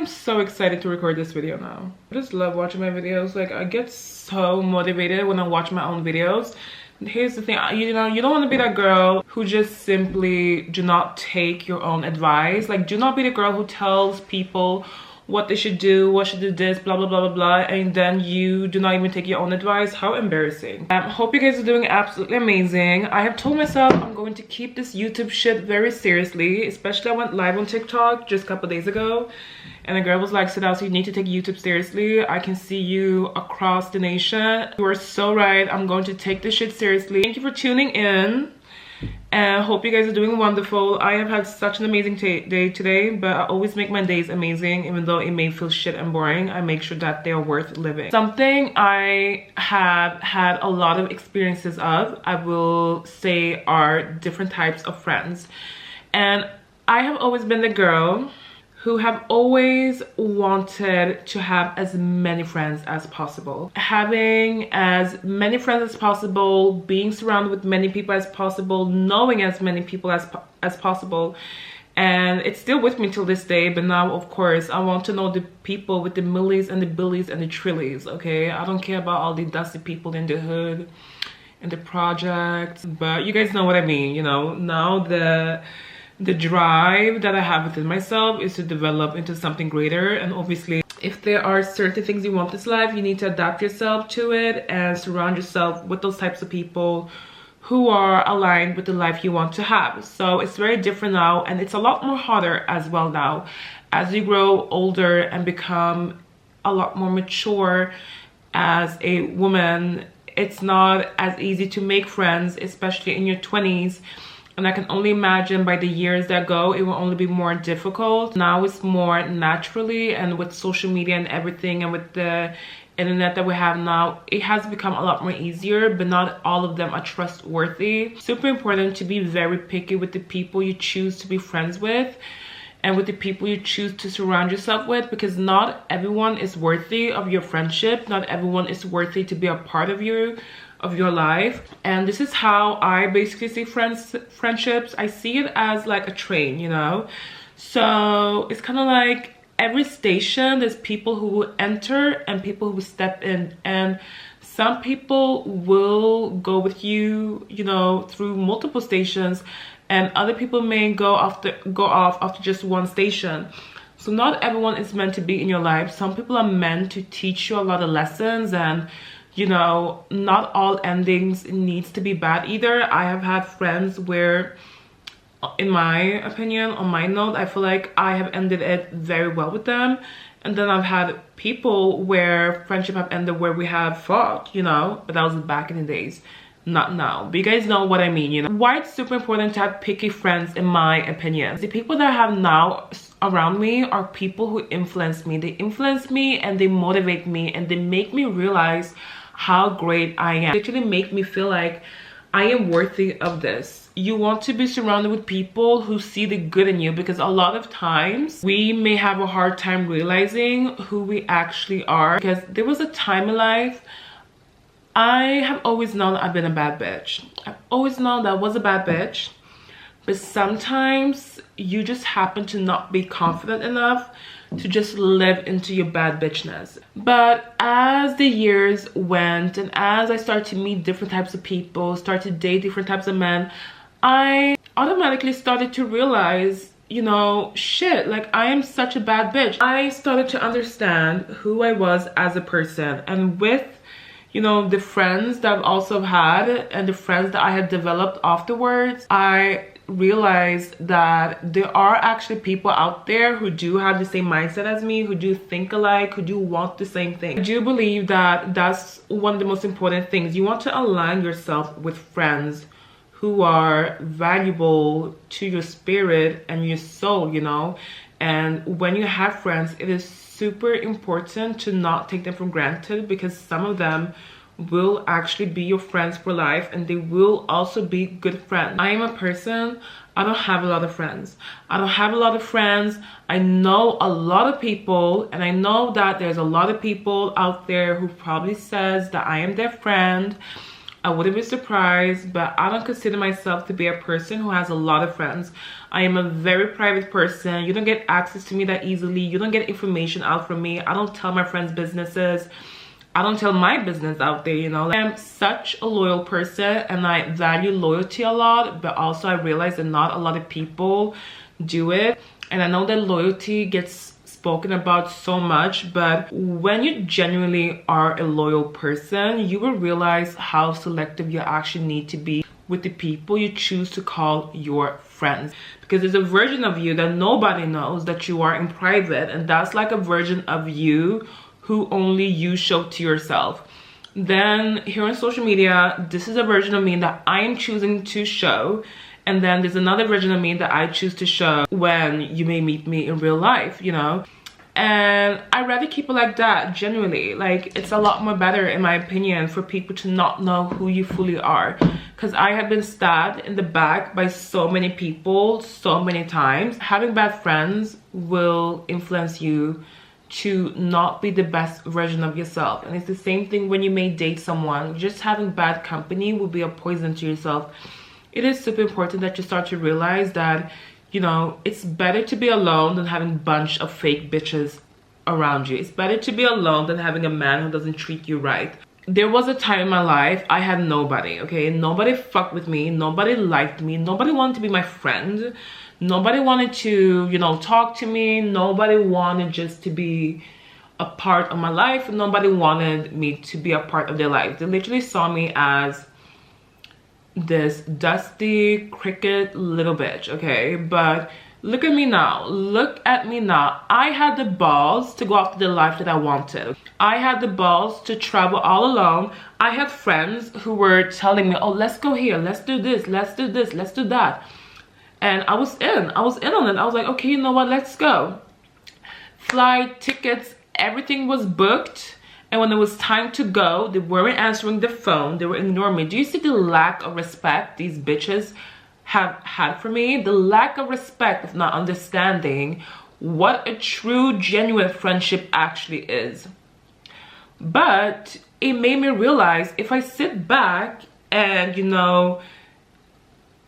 am so excited to record this video now. I just love watching my videos. Like, I get so motivated when I watch my own videos. Here's the thing, you know, you don't want to be that girl who just simply do not take your own advice. Like, do not be the girl who tells people what they should do, what should do this, blah blah blah blah blah, and then you do not even take your own advice. How embarrassing. Hope you guys are doing absolutely amazing. I have told myself I'm going to keep this YouTube shit very seriously, especially I went live on TikTok just a couple days ago, and a girl was like, Sadowski, you need to take YouTube seriously. I can see you across the nation. You are so right. I'm going to take this shit seriously. Thank you for tuning in, and hope you guys are doing wonderful. I have had such an amazing day today, but I always make my days amazing. Even though it may feel shit and boring, I make sure that they are worth living. Something I have had a lot of experiences of, I will say, are different types of friends. And I have always been the girl who have always wanted to have as many friends as possible. Having as many friends as possible, being surrounded with many people as possible, knowing as many people as possible. And it's still with me till this day, but now, of course, I want to know the people with the millies and the billies and the trillies, okay? I don't care about all the dusty people in the hood and the projects, but you guys know what I mean, you know? Now the drive that I have within myself is to develop into something greater. And obviously, if there are certain things you want in this life, you need to adapt yourself to it and surround yourself with those types of people who are aligned with the life you want to have. So it's very different now, and it's a lot more harder as well now. As you grow older and become a lot more mature as a woman, it's not as easy to make friends, especially in your 20s. And I can only imagine by the years that go, it will only be more difficult. Now it's more naturally, and with social media and everything, and with the internet that we have now, it has become a lot more easier, but not all of them are trustworthy. Super important to be very picky with the people you choose to be friends with, and with the people you choose to surround yourself with, because not everyone is worthy of your friendship. Not everyone is worthy to be a part of your life. And this is how I basically see friendships. I see it as like a train, you know? So it's kind of like every station, there's people who will enter and people who step in, and some people will go with you, you know, through multiple stations, and other people may go off after just one station. So not everyone is meant to be in your life. Some people are meant to teach you a lot of lessons, and you know, not all endings needs to be bad either. I have had friends where, in my opinion, on my note, I feel like I have ended it very well with them. And then I've had people where friendship have ended where we have fought, you know, but that was back in the days, not now. But you guys know what I mean, you know. Why it's super important to have picky friends, in my opinion. The people that I have now around me are people who influence me. They influence me and they motivate me, and they make me realize how great I am. They actually make me feel like I am worthy of this. You want to be surrounded with people who see the good in you, because a lot of times we may have a hard time realizing who we actually are. Because there was a time in life, I have always known I've been a bad bitch. I've always known that I was a bad bitch. But sometimes you just happen to not be confident enough to just live into your bad bitchness. But as the years went, and as I started to meet different types of people, start to date different types of men, I automatically started to realize, you know, shit, like I am such a bad bitch. I started to understand who I was as a person, and with, you know, the friends that I've also had and the friends that I had developed afterwards, I realized that there are actually people out there who do have the same mindset as me, who do think alike, who do want the same thing. I do believe that that's one of the most important things. You want to align yourself with friends who are valuable to your spirit and your soul, you know. And when you have friends, it is super important to not take them for granted, because some of them will actually be your friends for life, and they will also be good friends. I am a person, I don't have a lot of friends. I don't have a lot of friends. I know a lot of people, and I know that there's a lot of people out there who probably says that I am their friend, I wouldn't be surprised, but I don't consider myself to be a person who has a lot of friends. I am a very private person. You don't get access to me that easily. You don't get information out from me. I don't tell my friends' businesses. I don't tell my business out there, you know. I'm such a loyal person and I value loyalty a lot, but also I realize that not a lot of people do it. And I know that loyalty gets spoken about so much, but when you genuinely are a loyal person, you will realize how selective you actually need to be with the people you choose to call your friends, because there's a version of you that nobody knows that you are in private, and that's like a version of you who only you show to yourself. Then here on social media, this is a version of me that I am choosing to show, and then there's another version of me that I choose to show when you may meet me in real life, you know. And I'd rather keep it like that, genuinely. Like, it's a lot more better, in my opinion, for people to not know who you fully are. Because I have been stabbed in the back by so many people so many times. Having bad friends will influence you to not be the best version of yourself. And it's the same thing when you may date someone. Just having bad company will be a poison to yourself. It is super important that you start to realize that, you know, it's better to be alone than having a bunch of fake bitches around you. It's better to be alone than having a man who doesn't treat you right. There was a time in my life I had nobody, okay? Nobody fucked with me. Nobody liked me. Nobody wanted to be my friend. Nobody wanted to, you know, talk to me. Nobody wanted just to be a part of my life. Nobody wanted me to be a part of their life. They literally saw me as this dusty cricket little bitch, okay? But look at me now. Look at me now. I had the balls to go after the life that I wanted. I had the balls to travel all alone. I had friends who were telling me, oh, let's go here, let's do this, let's do this, let's do that. And I was in on it. I was like, okay, you know what, let's go. Flight tickets, everything was booked. And when it was time to go, they weren't answering the phone. They were ignoring me. Do you see the lack of respect these bitches have had for me? The lack of respect of not understanding what a true, genuine friendship actually is. But it made me realize if I sit back and, you know,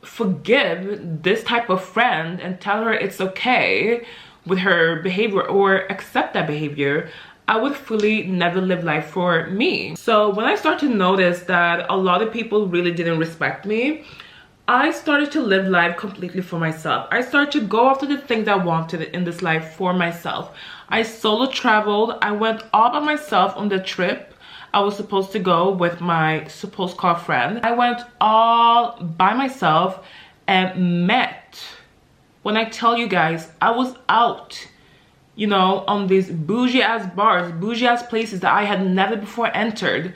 forgive this type of friend and tell her it's okay with her behavior or accept that behavior, I would fully never live life for me. So when I started to notice that a lot of people really didn't respect me, I started to live life completely for myself. I started to go after the things I wanted in this life for myself. I solo traveled. I went all by myself on the trip I was supposed to go with my supposed call friend. I went all by myself and met. When I tell you guys, I was out, you know, on these bougie ass bars, bougie ass places that I had never before entered.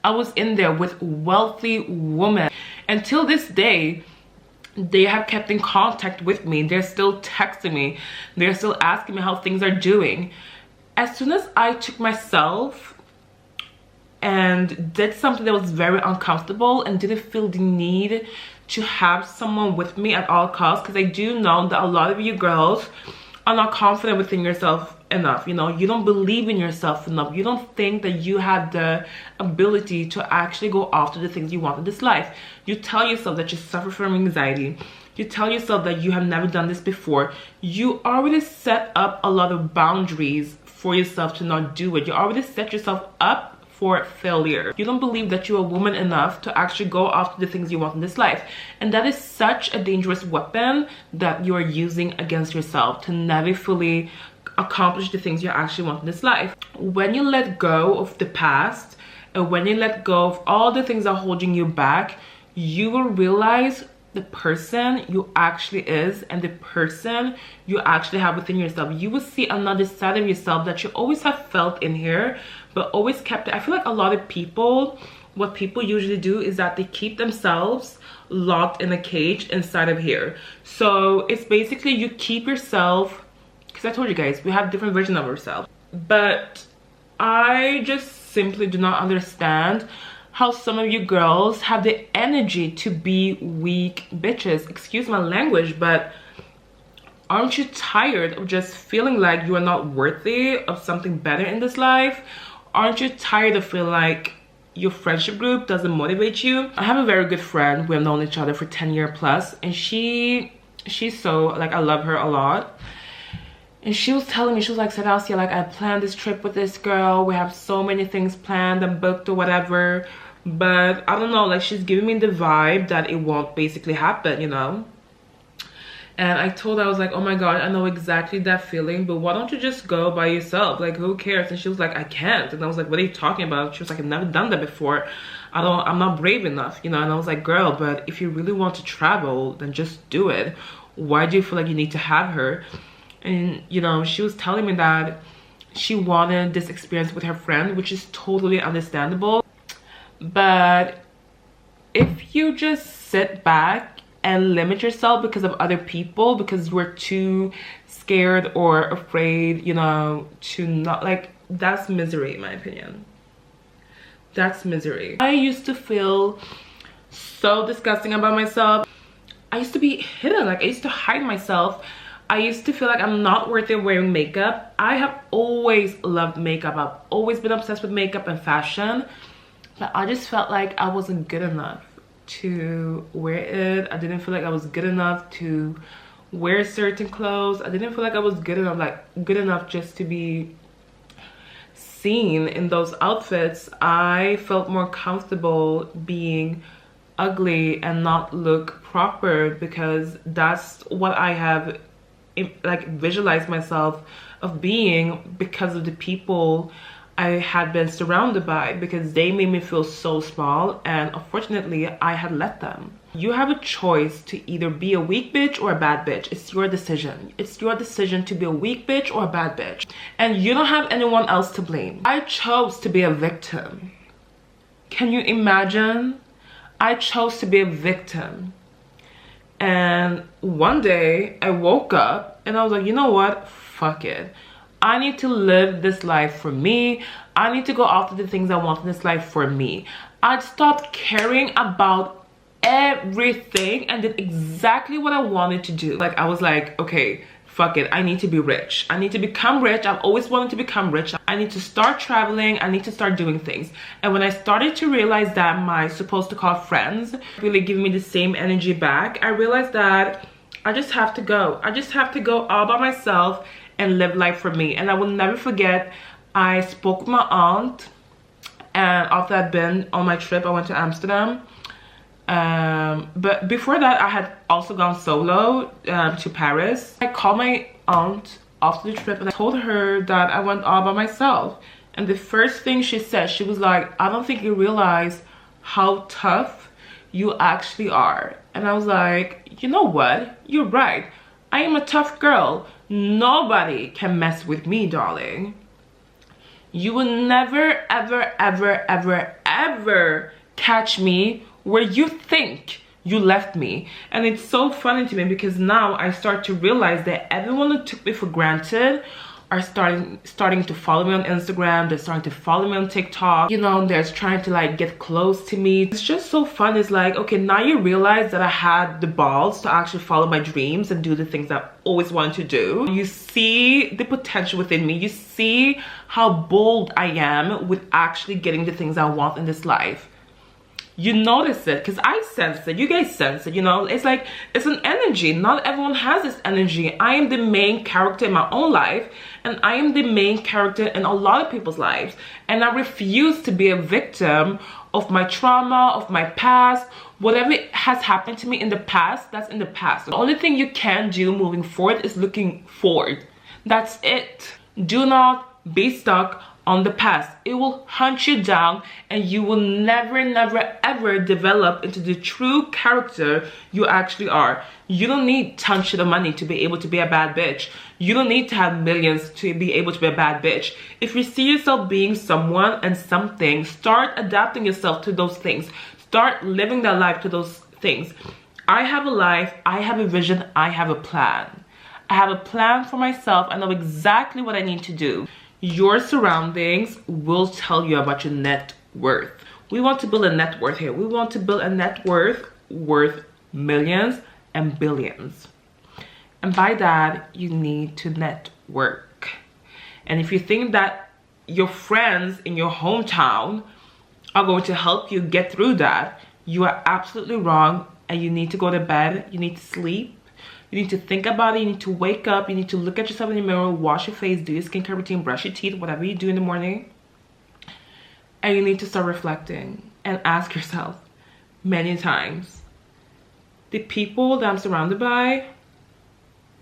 I was in there with wealthy women. Until this day, they have kept in contact with me. They're still texting me. They're still asking me how things are doing. As soon as I took myself and did something that was very uncomfortable and didn't feel the need to have someone with me at all costs, because I do know that a lot of you girls are not confident within yourself enough. You know, you don't believe in yourself enough. You don't think that you have the ability to actually go after the things you want in this life. You tell yourself that you suffer from anxiety. You tell yourself that you have never done this before. You already set up a lot of boundaries for yourself to not do it. You already set yourself up for failure. You don't believe that you're a woman enough to actually go after the things you want in this life. And that is such a dangerous weapon that you're using against yourself to never fully accomplish the things you actually want in this life. When you let go of the past and when you let go of all the things that are holding you back, you will realize the person you actually is and the person you actually have within yourself. You will see another side of yourself that you always have felt in here, but always kept it. I feel like a lot of people, what people usually do is that they keep themselves locked in a cage inside of here. So it's basically you keep yourself, because I told you guys, we have different versions of ourselves. But I just simply do not understand how some of you girls have the energy to be weak bitches. Excuse my language, but aren't you tired of just feeling like you are not worthy of something better in this life? Aren't you tired of feeling like your friendship group doesn't motivate you. I have a very good friend. We have known each other for 10 years plus, and she's so, like, I love her a lot. And she was telling me, she was like, Sedacia, like, I planned this trip with this girl. We have so many things planned and booked or whatever. But I don't know, like, she's giving me the vibe that it won't basically happen, you know? And I told her, I was like, oh my God, I know exactly that feeling, but why don't you just go by yourself? Like, who cares? And she was like, I can't. And I was like, what are you talking about? She was like, I've never done that before. I'm not brave enough, you know? And I was like, girl, but if you really want to travel, then just do it. Why do you feel like you need to have her? And, you know, she was telling me that she wanted this experience with her friend, which is totally understandable. But if you just sit back and limit yourself because of other people, because you're too scared or afraid, you know, to not, like, that's misery in my opinion. That's misery. I used to feel so disgusting about myself. I used to be hidden, like, I used to hide myself. I used to feel like I'm not worthy of wearing makeup. I have always loved makeup. I've always been obsessed with makeup and fashion, but I just felt like I wasn't good enough to wear it. I didn't feel like I was good enough to wear certain clothes. I didn't feel like I was good enough just to be seen in those outfits. I felt more comfortable being ugly and not look proper, because that's what I have, like, visualized myself of being, because of the people I had been surrounded by, because they made me feel so small, and unfortunately I had let them. You have a choice to either be a weak bitch or a bad bitch. It's your decision. It's your decision to be a weak bitch or a bad bitch, and you don't have anyone else to blame. I chose to be a victim. Can you imagine? I chose to be a victim. And one day I woke up and I was like, you know what? Fuck it. I need to live this life for me. I need to go after the things I want in this life for me. I stopped caring about everything and did exactly what I wanted to do. Like, I was like, okay, fuck it. I need to be rich. I need to become rich. I've always wanted to become rich. I need to start traveling. I need to start doing things. And when I started to realize that my supposed to call friends really give me the same energy back, I realized that I just have to go. I just have to go all by myself and live life for me. And I will never forget, I spoke with my aunt, and after I'd been on my trip, I went to Amsterdam. But before that, I had also gone solo to Paris. I called my aunt after the trip and I told her that I went all by myself. And the first thing she said, she was like, I don't think you realize how tough you actually are. And I was like, you know what? You're right. I am a tough girl. Nobody can mess with me, darling. You will never, ever, ever, ever, ever catch me where you think you left me. And it's so funny to me, because now I start to realize that everyone who took me for granted are starting to follow me on Instagram. They're starting to follow me on TikTok. You know, they're trying to, like, get close to me. It's just so fun. It's like, okay, now you realize that I had the balls to actually follow my dreams and do the things I always wanted to do. You see the potential within me. You see how bold I am with actually getting the things I want in this life. You notice it, because I sense it. You guys sense it, you know? It's like, it's an energy. Not everyone has this energy. I am the main character in my own life, and I am the main character in a lot of people's lives. And I refuse to be a victim of my trauma, of my past. Whatever has happened to me in the past, that's in the past. The only thing you can do moving forward is looking forward. That's it. Do not be stuck on the past. It will hunt you down, and you will never, never, ever develop into the true character you actually are. You don't need tons shit of money to be able to be a bad bitch. You don't need to have millions to be able to be a bad bitch. If you see yourself being someone and something, start adapting yourself to those things. Start living that life to those things. I have a life, I have a vision, I have a plan. I have a plan for myself. I know exactly what I need to do. Your surroundings will tell you about your net worth. We want to build a net worth here. We want to build a net worth worth millions and billions. And by that, you need to network. And if you think that your friends in your hometown are going to help you get through that, you are absolutely wrong, and you need to go to bed. You need to sleep. You need to think about it. You need to wake up. You need to look at yourself in the mirror, wash your face, do your skincare routine, brush your teeth, whatever you do in the morning. And you need to start reflecting and ask yourself many times, the people that I'm surrounded by,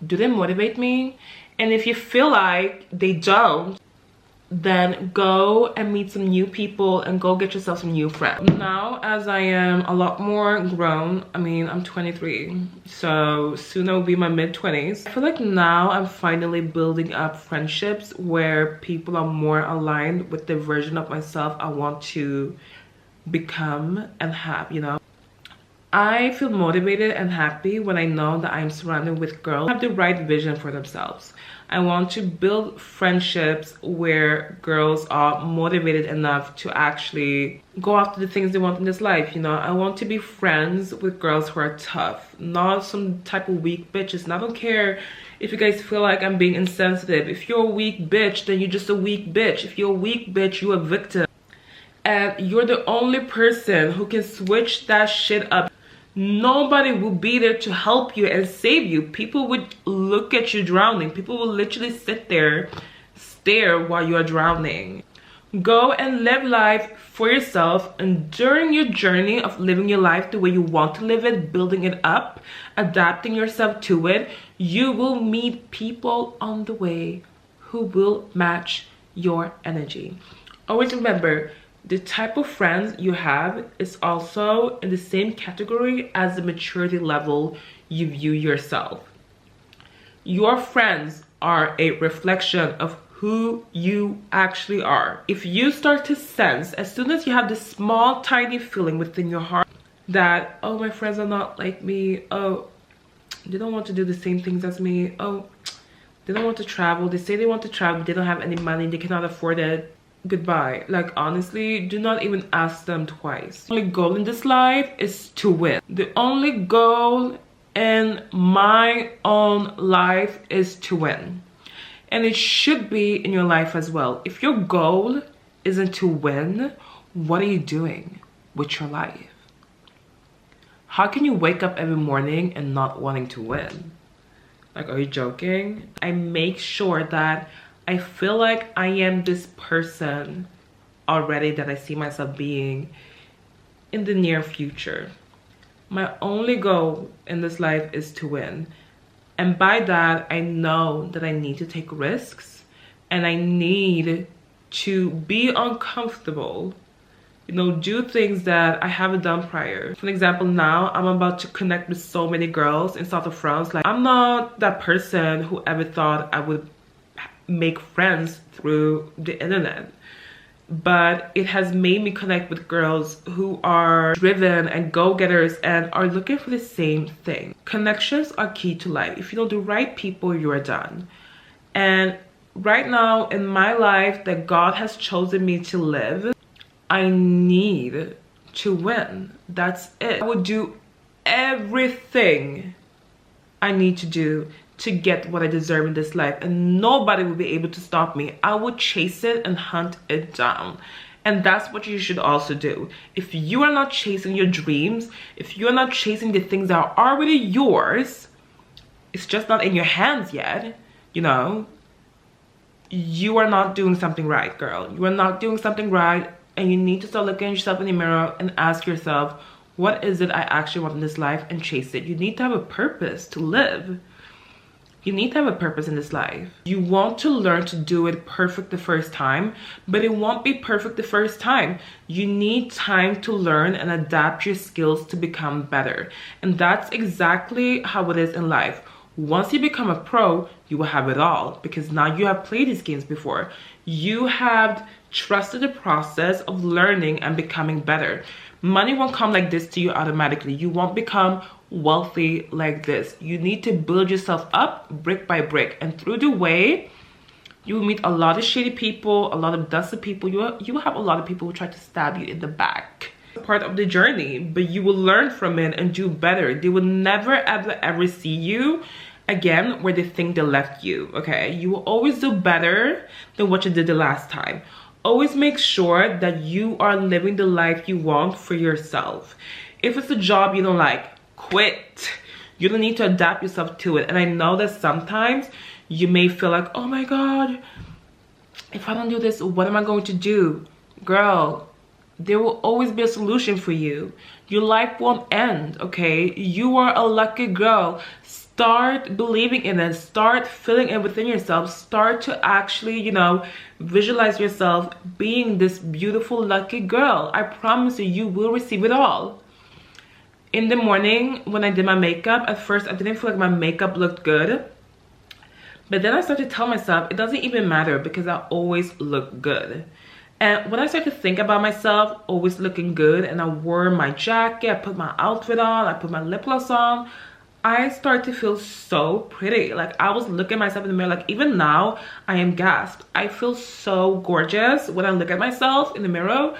do they motivate me? And if you feel like they don't, then go and meet some new people and go get yourself some new friends. Now, as I am a lot more grown, I mean, I'm 23, so soon I will be in my mid-20s. I feel like now I'm finally building up friendships where people are more aligned with the version of myself I want to become and have, you know. I feel motivated and happy when I know that I'm surrounded with girls who have the right vision for themselves. I want to build friendships where girls are motivated enough to actually go after the things they want in this life, you know. I want to be friends with girls who are tough, not some type of weak bitches. And I don't care if you guys feel like I'm being insensitive. If you're a weak bitch, then you're just a weak bitch. If you're a weak bitch, you're a victim. And you're the only person who can switch that shit up. Nobody will be there to help you and save you. People would look at you drowning. People will literally sit there, stare while you are drowning. Go and live life for yourself, and during your journey of living your life the way you want to live it, building it up, adapting yourself to it, you will meet people on the way who will match your energy. Always remember, the type of friends you have is also in the same category as the maturity level you view yourself. Your friends are a reflection of who you actually are. If you start to sense, as soon as you have this small tiny feeling within your heart that, oh, my friends are not like me, oh, they don't want to do the same things as me, oh, they don't want to travel, they say they want to travel, they don't have any money, they cannot afford it, goodbye. Like, honestly, do not even ask them twice. The only goal in this life is to win. The only goal in my own life is to win, and it should be in your life as well. If your goal isn't to win, what are you doing with your life? How can you wake up every morning and not wanting to win? Like, are you joking? I make sure that I feel like I am this person already that I see myself being in the near future. My only goal in this life is to win. And by that, I know that I need to take risks and I need to be uncomfortable, you know, do things that I haven't done prior. For example, now I'm about to connect with so many girls in South of France. Like, I'm not that person who ever thought I would make friends through the internet, but it has made me connect with girls who are driven and go-getters and are looking for the same thing. Connections are key to life. If you know the right people, you are done. And right now in my life that God has chosen me to live, I need to win. That's it. I would do everything I need to do to get what I deserve in this life, and nobody will be able to stop me. I will chase it and hunt it down. And that's what you should also do. If you are not chasing your dreams, if you're not chasing the things that are already yours, it's just not in your hands yet, you know, you are not doing something right, girl. You are not doing something right, and you need to start looking at yourself in the mirror and ask yourself, what is it I actually want in this life, and chase it. You need to have a purpose to live. You need to have a purpose in this life. You want to learn to do it perfect the first time, but it won't be perfect the first time. You need time to learn and adapt your skills to become better. And that's exactly how it is in life. Once you become a pro, you will have it all, because now you have played these games before. You have trusted the process of learning and becoming better. Money won't come like this to you automatically. You won't become wealthy like this. You need to build yourself up brick by brick, and through the way you will meet a lot of shady people, a lot of dusty people. You will have a lot of people who try to stab you in the back. It's part of the journey, but you will learn from it and do better. They will never ever see you again where they think they left you. Okay, you will always do better than what you did the last time. always make sure that you are living the life you want for yourself. If it's a job you don't like, quit. You don't need to adapt yourself to it. And I know that sometimes you may feel like, oh my God, if I don't do this, what am I going to do? Girl, there will always be a solution for you. Your life won't end, okay? You are a lucky girl. Start believing in it. Start feeling it within yourself. Start to actually, you know, visualize yourself being this beautiful, lucky girl. I promise you, you will receive it all. In the morning, when I did my makeup, at first I didn't feel like my makeup looked good. But then I started to tell myself, it doesn't even matter because I always look good. And when I started to think about myself always looking good, and I wore my jacket, I put my outfit on, I put my lip gloss on, I started to feel so pretty. Like, I was looking at myself in the mirror, like even now I am gasped. I feel so gorgeous when I look at myself in the mirror.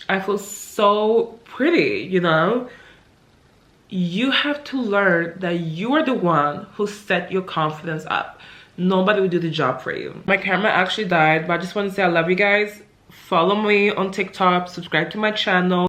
I feel so pretty, you know. You have to learn that you are the one who set your confidence up. Nobody will do the job for you. My camera actually died, but I just want to say I love you guys. Follow me on TikTok, subscribe to my channel.